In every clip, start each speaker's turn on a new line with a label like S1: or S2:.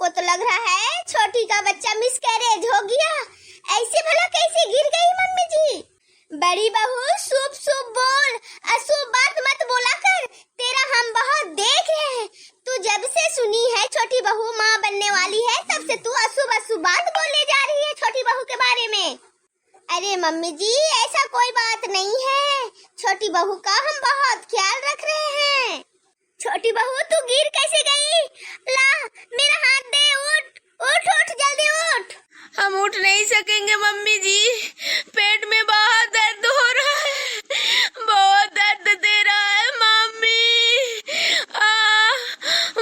S1: हमको तो लग रहा है छोटी का बच्चा मिसकैरेज हो गया। ऐसे भला कैसे गिर गई मम्मी जी? बड़ी बहू शुभ शुभ बोल, अशुभ बात मत बोला कर। तेरा हम बहुत देख रहे हैं। तू जब से सुनी है छोटी बहू माँ बनने वाली है, तब से तू अशुभ अशुभ बात बोले जा रही है छोटी बहू के बारे में। अरे मम्मी जी ऐसा कोई बात नहीं है, छोटी बहू का हम बहुत ख्याल रख रहे हैं। छोटी बहू तू गिर कैसे गई? ला मेरा हाथ दे, उठ उठ उठ जल्दी उठ।
S2: हम उठ नहीं सकेंगे मम्मी जी, पेट में बहुत दर्द हो रहा है, बहुत दर्द दे रहा है मम्मी।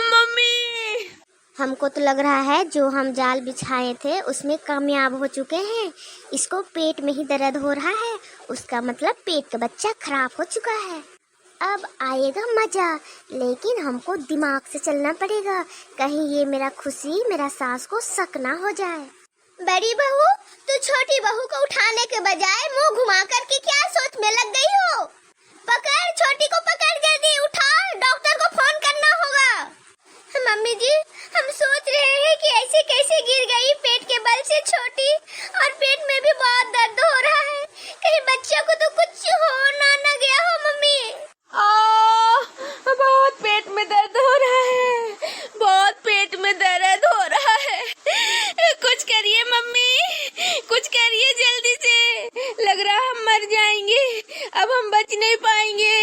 S2: मम्मी
S1: हमको तो लग रहा है जो हम जाल बिछाए थे उसमें कामयाब हो चुके हैं। इसको पेट में ही दर्द हो रहा है, उसका मतलब पेट का बच्चा खराब हो चुका है। अब आएगा मजा, लेकिन हमको दिमाग से चलना पड़ेगा, कहीं ये मेरा खुशी मेरा सास को शक ना हो जाए। बड़ी बहू तू छोटी बहू को उठाने के बजाय मुंह घुमा करके क्या सोच में लग गई हो? पकड़ छोटी को, पकड़ जल्दी उठा, डॉक्टर को फोन करना होगा। मम्मी जी हम सोच रहे हैं कि ऐसे कैसे गिर गई पेट के बल से छोटी, और पेट में भी बहुत दर्द हो रहा है, कहीं बच्चा को तो कुछ हो ना गया हो मम्मी।
S2: बहुत पेट में दर्द हो रहा है, बहुत पेट में दर्द हो रहा है। कुछ करिए मम्मी, कुछ करिए जल्दी से, लग रहा हम मर जाएंगे, अब हम बच नहीं पाएंगे।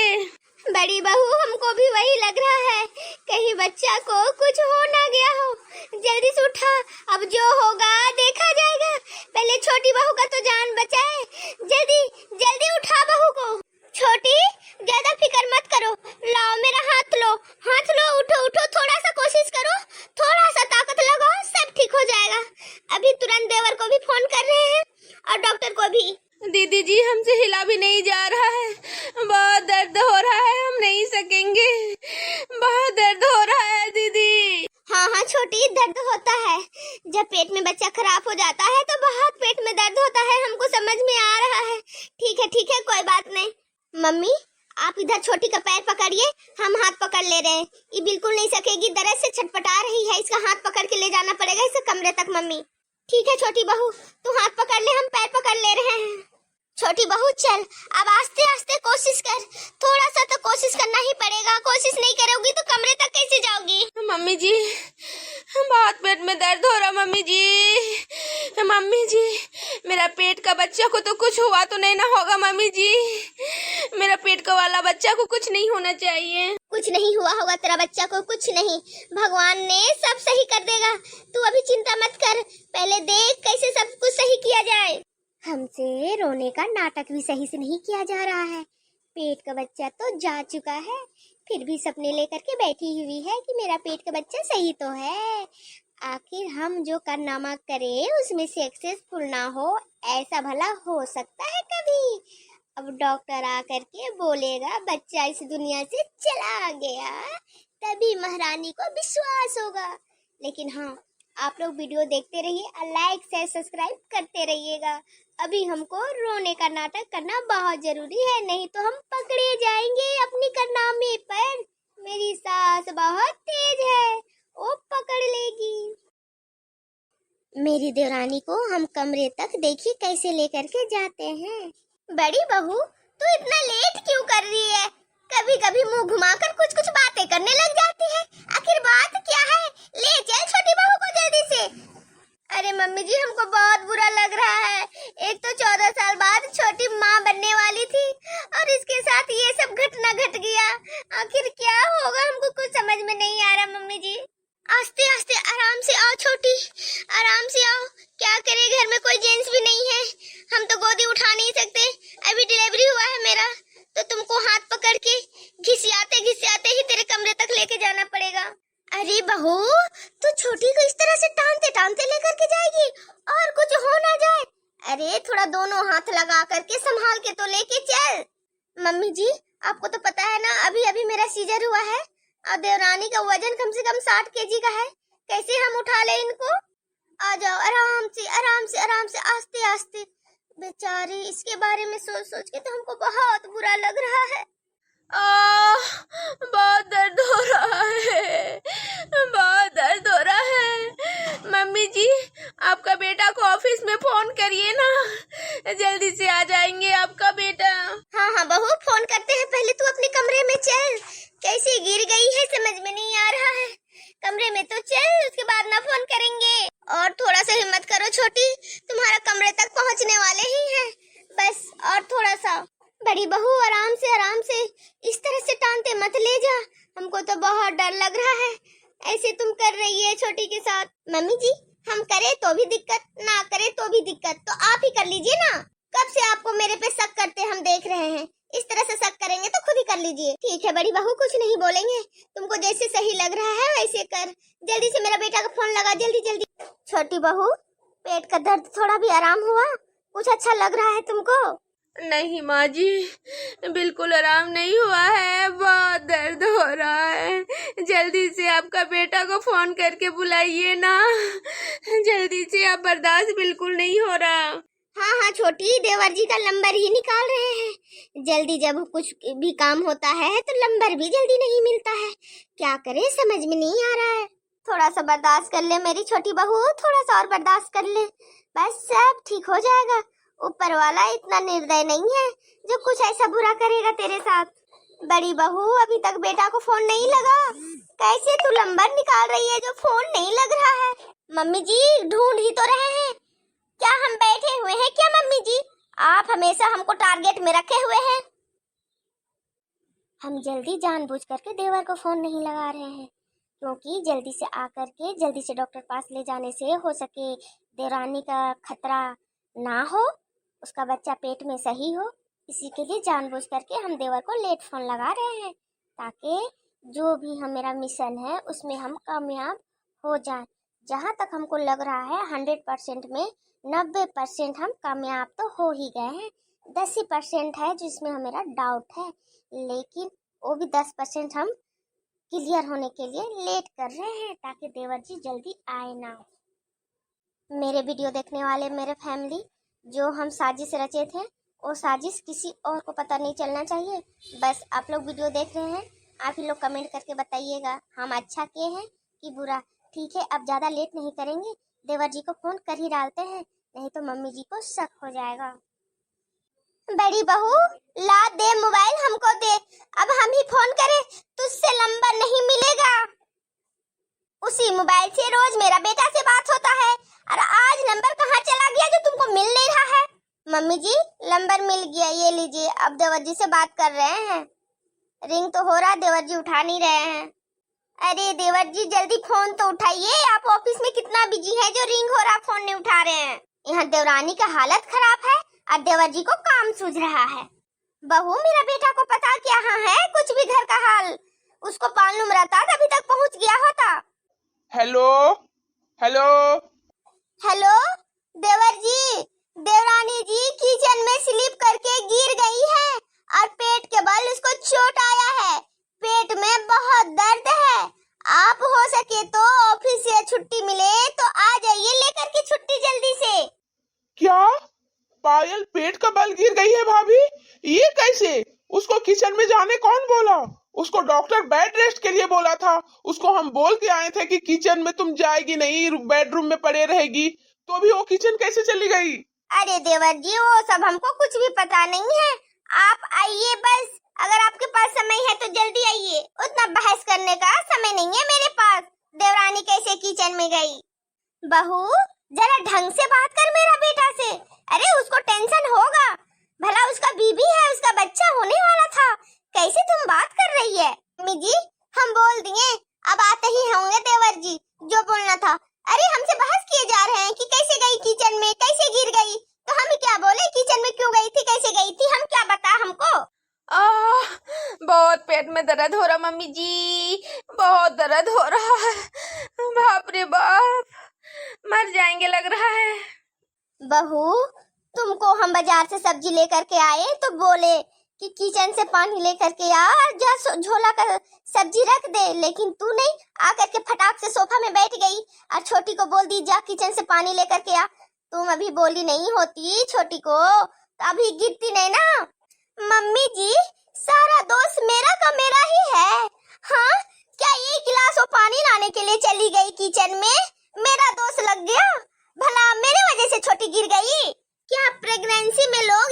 S1: बड़ी बहू हमको भी वही लग रहा है, कहीं बच्चा को कुछ हो ना गया हो। जल्दी से उठा, अब जो होगा देखा जाएगा, पहले छोटी बहू का तो जान बचाए। जल्दी जल्दी उठा बहू को। छोटी ज्यादा फिक्र मत करो, लाओ मेरा हाथ लो, हाथ लो, उठो उठो, थोड़ा सा कोशिश करो, थोड़ा सा ताकत लगाओ, सब ठीक हो जाएगा। अभी तुरंत देवर को भी फोन कर रहे हैं और डॉक्टर को भी।
S2: दीदी जी हमसे हिला भी नहीं जा रहा है, बहुत दर्द हो रहा है, हम नहीं सकेंगे, बहुत दर्द हो रहा है दीदी।
S1: हाँ छोटी दर्द होता है, जब पेट में बच्चा खराब हो जाता है तो बहुत पेट में दर्द होता है, हमको समझ में आ रहा है। ठीक है कोई बात नहीं। मम्मी आप इधर छोटी का पैर पकड़िए, हम हाथ पकड़ ले रहे हैं, ये बिल्कुल नहीं सकेगी, दर्द से छटपटा रही है, इसका हाथ पकड़ के ले जाना पड़ेगा इसे कमरे तक। मम्मी ठीक है छोटी बहू तू हाथ पकड़ ले, हम पैर पकड़ ले रहे हैं। छोटी बहू चल, अब आस्ते आस्ते कोशिश कर, थोड़ा सा तो कोशिश करना ही पड़ेगा, कोशिश नहीं करोगी तो कमरे तक कैसे जाओगी?
S2: मम्मी जी बहुत पेट में दर्द हो रहा, मम्मी जी मेरा पेट का बच्चा को तो कुछ हुआ तो नहीं ना होगा मम्मी जी, मेरा पेट का वाला बच्चा को कुछ नहीं होना चाहिए।
S1: कुछ नहीं हुआ होगा तेरा बच्चा को, कुछ नहीं, भगवान ने सब सही कर देगा, तू अभी चिंता मत कर, पहले देख कैसे सब कुछ सही किया जाए। हमसे रोने का नाटक भी सही से नहीं किया जा रहा है, पेट का बच्चा तो जा चुका है, फिर भी सपने लेकर के बैठी हुई है कि मेरा पेट का बच्चा सही तो है। आखिर हम जो कारनामा करें उसमें सक्सेसफुल ना हो, ऐसा भला हो सकता है कभी? अब डॉक्टर आकर के बोलेगा बच्चा इस दुनिया से चला गया, तभी महारानी को विश्वास होगा। लेकिन हाँ आप लोग वीडियो देखते रहिए और लाइक शेयर सब्सक्राइब करते रहिएगा। अभी हमको रोने का नाटक करना बहुत जरूरी है, नहीं तो हम पकड़े जाएंगे अपनी कारनामे पर। मेरी सास बहुत तेज है, वो पकड़ लेगी। मेरी देवरानी को हम कमरे तक देखिए कैसे लेकर के जाते हैं। बड़ी बहू तू इतना लेट क्यों कर रही है? कभी कभी मुंह घुमाकर कुछ कुछ बातें करने लग जाती है, आखिर बात क्या है? ले चल छोटी बहू को जल्दी से। अरे मम्मी जी हमको बहुत बुरा लग रहा है, एक तो 14 साल बाद छोटी माँ बनने वाली थी और इसके साथ ये सब घटना घट गया, आखिर क्या होगा हमको कुछ समझ में नहीं आ रहा। मम्मी जी आस्ते आस्ते आराम से आओ छोटी, आराम से आओ, क्या करे घर में कोई जेंट्स भी नहीं है, हम तो गोदी उठा नहीं सकते, अभी डिलीवरी हुआ है मेरा, तो तुमको हाथ पकड़ के घिसियाते ही तेरे कमरे तक लेके जाना पड़ेगा। अरे बहू तू छोटी को इस तरह से टांगते टांगते लेकर के जाएगी और कुछ हो ना जाए? अरे थोड़ा दोनों हाथ लगा करके संभाल के तो लेके चल। मम्मी जी आपको तो पता है ना अभी अभी मेरा सीजर हुआ है और देवरानी का वजन कम से कम 60 केजी का है, कैसे हम उठा ले इनको? आ जाओ आराम से आराम से आराम से, आस्ते आस्ते। बेचारी इसके बारे में सोच सोच के तो हमको बहुत बुरा लग रहा है।
S2: बहुत दर्द हो रहा है, बहुत दर्द हो रहा है। जल्दी से आ जाएंगे आपका बेटा।
S1: हाँ हाँ बहू, फोन करते हैं, पहले तू अपने कमरे में चल। कैसे गिर गई है समझ में नहीं आ रहा है। कमरे में तो चल, उसके बाद ना फोन करेंगे। और थोड़ा सा हिम्मत करो छोटी, तुम्हारा कमरे तक पहुंचने वाले ही हैं। बस और थोड़ा सा। बड़ी बहू आराम से इस तरह से टांगते मत ले जा, हमको तो बहुत डर लग रहा है। ऐसे तुम कर रही है छोटी के साथ। मम्मी जी, हम करे तो भी दिक्कत, ना करे तो भी दिक्कत, तो आप ही कर लीजिए ना। कब से आपको मेरे पे शक करते हम देख रहे हैं, इस तरह से शक करेंगे तो खुद ही कर लीजिए। ठीक है बड़ी बहू, कुछ नहीं बोलेंगे, तुमको जैसे सही लग रहा है वैसे कर। जल्दी से मेरा बेटा का फोन लगा, जल्दी जल्दी। छोटी बहू, पेट का दर्द थोड़ा भी आराम हुआ? कुछ अच्छा लग रहा है तुमको?
S2: नहीं माँ जी, बिल्कुल आराम नहीं हुआ है, बहुत दर्द हो रहा है। जल्दी से आपका बेटा को फोन करके बुलाइए ना, जल्दी से, आप बर्दाश्त बिल्कुल नहीं हो रहा।
S1: हाँ हाँ छोटी, देवर जी का नंबर ही निकाल रहे हैं। जल्दी जब कुछ भी काम होता है तो नंबर भी जल्दी नहीं मिलता है, क्या करे समझ में नहीं आ रहा है। थोड़ा सा बर्दाश्त कर ले मेरी छोटी बहू, थोड़ा सा और बर्दाश्त कर ले, बस सब ठीक हो जाएगा। ऊपर वाला इतना निर्दय नहीं है जो कुछ ऐसा बुरा करेगा तेरे साथ। बड़ी बहू, अभी तक बेटा को फोन नहीं लगा, कैसे तू नंबर निकाल रही है जो फोन नहीं लग रहा है? मम्मी जी ढूंढ ही तो रहे हैं, क्या हम बैठे हुए हैं क्या मम्मी जी? आप हमेशा हमको टारगेट में रखे हुए हैं। हम जल्दी जानबूझ करके देवर को फोन नहीं लगा रहे हैं, क्योंकि जल्दी से आकर के जल्दी से डॉक्टर पास ले जाने से हो सके देवरानी का खतरा ना हो, उसका बच्चा पेट में सही हो। इसी के लिए जानबूझ करके हम देवर को लेट फोन लगा रहे हैं, ताकि जो भी हमारा मिशन है उसमें हम कामयाब हो जाएं। जहाँ तक हमको लग रहा है 100% में 90% हम कामयाब तो हो ही गए हैं। 10% है जिसमें हमारा डाउट है, लेकिन वो भी 10% हम क्लियर होने के लिए लेट कर रहे हैं, ताकि देवर जी जल्दी आए ना। मेरे वीडियो देखने वाले मेरे फैमिली, जो हम साजिश रचे थे वो साजिश किसी और को पता नहीं चलना चाहिए। बस आप लोग वीडियो देख रहे हैं, आप ही लोग कमेंट करके बताइएगा हम अच्छा किए हैं कि बुरा। ठीक है, अब ज़्यादा लेट नहीं करेंगे, देवर जी को फोन कर ही डालते हैं, नहीं तो मम्मी जी को शक हो जाएगा। बड़ी बहू ला दे मोबाइल, हमको दे, अब हम ही फोन करें, तुझसे नंबर नहीं मिलेगा। उसी मोबाइल से रोज मेरा बेटा से बात होता है, और आज नंबर कहाँ चला गया जो तुमको मिल नहीं रहा है? मम्मी जी नंबर मिल गया, ये लीजिए, अब देवर जी से बात कर रहे हैं। रिंग तो हो रहा, देवर जी उठा नहीं रहे हैं। अरे देवर जी जल्दी फोन तो उठाइए, आप ऑफिस में कितना बिजी है जो रिंग हो रहा फोन नहीं उठा रहे हैं। यहाँ देवरानी का हालत खराब है और देवर जी को काम सूझ रहा है। बहू मेरा बेटा को पता क्या है कुछ भी घर का हाल, उसको मालूम रहता तभी तक पहुँच गया होता।
S3: हेलो हेलो
S1: हेलो देवर जी, देवरानी जी किचन में स्लिप करके गिर गई है और पेट के बल उसको चोट आया है, पेट में बहुत दर्द है। आप हो सके तो ऑफिस से छुट्टी मिले तो आ जाइए लेकर के छुट्टी जल्दी से।
S3: क्या पायल पेट का बल गिर गई है भाभी? ये कैसे? उसको किचन में जाने कौन बोला? उसको डॉक्टर बेड रेस्ट के लिए बोला था, उसको हम बोल के आए थे कि किचन में तुम जाएगी नहीं, बेडरूम में पड़े रहेगी, तो भी वो किचन कैसे चली गई?
S1: अरे देवर जी वो सब हमको कुछ भी पता नहीं है, आप आइए बस, अगर आपके पास समय है तो जल्दी आइए, उतना बहस करने का समय नहीं है मेरे पास। देवरानी कैसे किचन में गई? बहू जरा ढंग से बात कर मेरा बेटा से, अरे उसको टेंशन होगा, भला उसका बीबी है, उसका बच्चा होने वाला था, कैसे तुम बात कर रही है? मम्मी जी हम बोल दिए, अब आते ही होंगे देवर जी जो बोलना था। अरे हमसे बहस किए जा रहे हैं कि कैसे गई किचन में, कैसे गिर गई, तो हम क्या बोले किचन में क्यों गई थी, कैसे गई थी, हम क्या बता हमको?
S2: बहुत पेट में दर्द हो रहा मम्मी जी, बहुत दर्द हो रहा है, बाप रे बाप, मर जाएंगे लग रहा है।
S1: बहू तुमको हम बाजार से सब्जी लेकर के आए तो बोले कि किचन से पानी लेकर के आ, जा झोला का सब्जी रख दे, लेकिन तू नहीं, आकर के फटाक से सोफा में बैठ गई और छोटी को बोल दी जा किचन से पानी लेकर के आ। तुम अभी बोली नहीं होती छोटी को तो अभी गिरती नहीं ना। मम्मी जी सारा दोष मेरा का मेरा ही है। हाँ क्या एक गिलास वो पानी लाने के लिए चली गई किचन में, मेरा दोष लग गया? भला मेरे वजह से छोटी गिर गई? क्या प्रेगनेंसी में लोग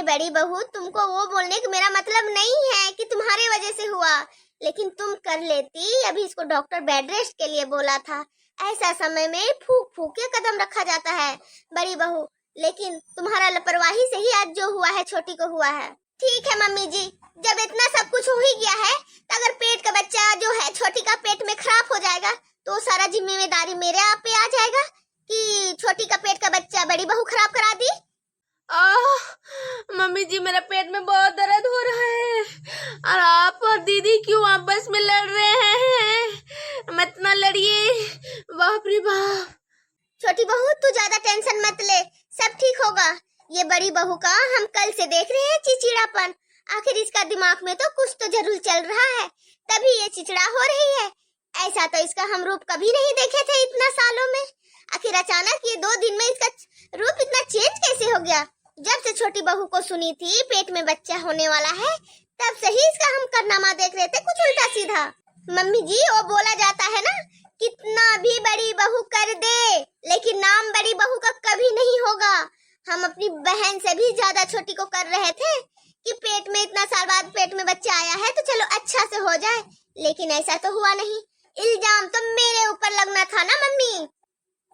S1: बड़ी बहू, तुमको वो बोलने का मेरा मतलब नहीं है कि तुम्हारे वजह से हुआ, लेकिन तुम कर लेती। अभी इसको डॉक्टर बेड रेस्ट के लिए बोला था। ऐसा समय में फूक फूक के कदम रखा जाता है बड़ी बहू, लेकिन तुम्हारा लापरवाही से ही आज जो हुआ है छोटी को हुआ है। ठीक है मम्मी जी, जब इतना सब कुछ हो ही गया है तो अगर पेट का बच्चा जो है छोटी का पेट में खराब हो जाएगा तो सारा जिम्मेदारी मेरे आप पे आ जाएगा कि छोटी का पेट का बच्चा बड़ी बहू खराब करा दी।
S2: मम्मी जी मेरा पेट में बहुत दर्द हो रहा है और आप और दीदी क्यों आपस में लड़ रहे हैं? मत ना लड़िए, बाप रे बाप।
S1: छोटी बहू तू ज्यादा टेंशन मत ले, सब ठीक होगा। ये बड़ी बहू का हम कल से देख रहे हैं चिचिड़ापन। आखिर इसका दिमाग में तो कुछ तो जरूर चल रहा है, तभी ये चिचिड़ा हो रही है। ऐसा तो इसका हम रूप कभी नहीं देखे थे इतना सालों में। आखिर अचानक ये 2 दिन में इसका रूप इतना चेंज कैसे हो गया? जब से छोटी बहू को सुनी थी पेट में बच्चा होने वाला है, तब से ही इसका हम कारनामा देख रहे थे, कुछ उल्टा सीधा। मम्मी जी वो बोला जाता है ना, कितना भी बड़ी बहू कर दे लेकिन नाम बड़ी बहू का कभी नहीं होगा। हम अपनी बहन से भी ज्यादा छोटी को कर रहे थे कि पेट में इतना साल बाद पेट में बच्चा आया है तो चलो अच्छा से हो जाए, लेकिन ऐसा तो हुआ नहीं। इल्जाम तो मेरे ऊपर लगना था ना मम्मी।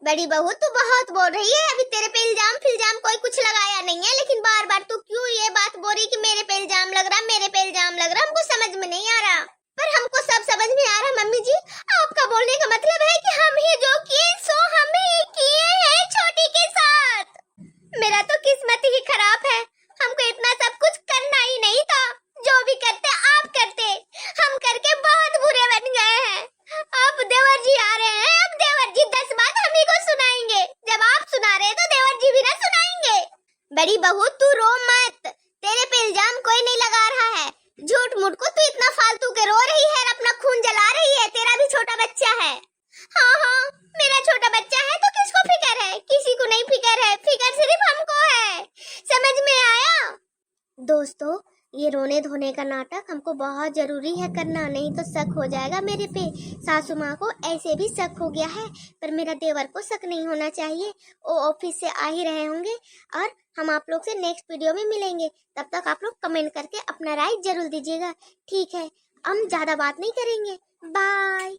S1: बड़ी बहू तू बहुत बोल रही है, अभी तेरे पे इल्जाम फिल्जाम कोई कुछ लगाया नहीं है, लेकिन बार बार तू क्यों ये बात बोल रही कि मेरे पे इल्जाम लग रहा, मेरे पे इल्जाम लग रहा? हमको समझ में नहीं आ रहा। पर हमको सब समझ में आ रहा मम्मी जी। आपका बोलने का मतलब है कि हम ही जो किए सो हम ही किए हैं छोटी के साथ। मेरा तो किस्मत ही खराब है, हमको इतना सब कुछ करना ही नहीं था। जो भी करते आप करते, हम करके बहुत बुरे बन गए हैं। अब देवर जी आ रहे हैं, अब देवर जी 10 बात हम ही को सुनाएंगे। जब आप सुना रहे तो देवर जी भी ना सुनाएंगे। बड़ी बहू तू रो मत, तेरे पे इल्जाम कोई नहीं लगा रहा है। झूठ मूठ को तू इतना फालतू के रो रही है, अपना खून जला रही है। तेरा भी छोटा बच्चा है। हाँ मेरा छोटा बच्चा है तो किसको फिक्र है? किसी को नहीं फिक्र है, फिक्र सिर्फ हमको है। समझ में आया? दोस्तों ये रोने धोने का नाटक हमको बहुत जरूरी है करना, नहीं तो शक हो जाएगा मेरे पे। सासू माँ को ऐसे भी शक हो गया है, पर मेरा देवर को शक नहीं होना चाहिए। वो ऑफिस से आ ही रहे होंगे और हम आप लोग से नेक्स्ट वीडियो में मिलेंगे। तब तक आप लोग कमेंट करके अपना राय जरूर दीजिएगा। ठीक है, हम ज्यादा बात नहीं करेंगे। बाय।